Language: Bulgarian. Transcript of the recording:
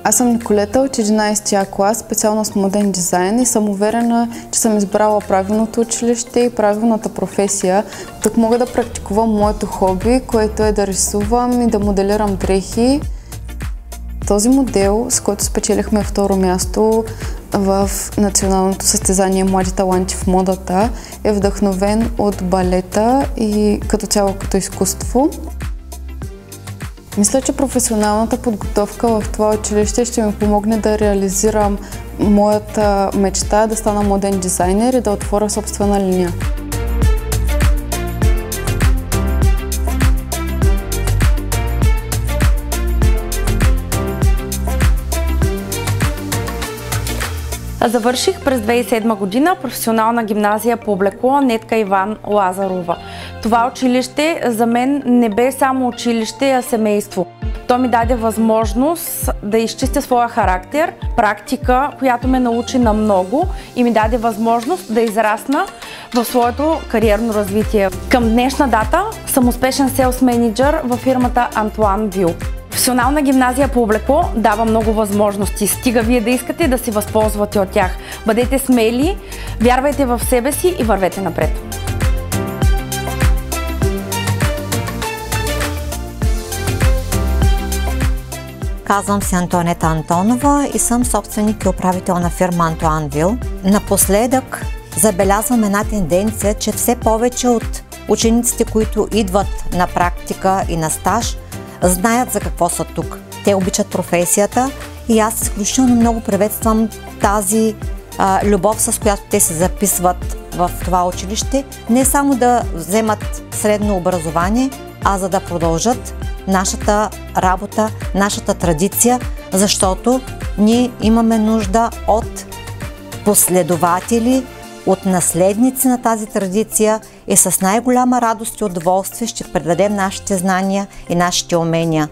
Аз съм Николета от 11-я клас, специалност моден дизайн и съм уверена, че съм избрала правилното училище и правилната професия. Тук мога да практикувам моето хобби, което е да рисувам и да моделирам дрехи. Този модел, с който спечелихме второ място в националното състезание Млади таланти в модата, е вдъхновен от балета и като цяло като изкуство. Мисля, че професионалната подготовка в това училище ще ми помогне да реализирам моята мечта да стана моден дизайнер и да отворя собствена линия. Завърших през 2007 година професионална гимназия по облекло Нетка Иван Лазарова. Това училище за мен не бе само училище, а семейство. То ми даде възможност да изчистя своя характер, практика, която ме научи на много и ми даде възможност да израсна в своето кариерно развитие. Към днешна дата съм успешен селс менеджер във фирмата Антуан Вил. Професионална гимназия по облекло дава много възможности. Стига вие да искате да се възползвате от тях. Бъдете смели, вярвайте в себе си и вървете напред. Казвам се Антоанета Антонова и съм собственик и управител на фирма Антуан Вил. Напоследък забелязвам една тенденция, че все повече от учениците, които идват на практика и на стаж, знаят за какво са тук. Те обичат професията и аз изключително много приветствам тази любов, с която те се записват в това училище. Не само да вземат средно образование, а за да продължат нашата работа, нашата традиция, защото ние имаме нужда от последователи, от наследници на тази традиция и с най-голяма радост и удоволствие ще предадем нашите знания и нашите умения.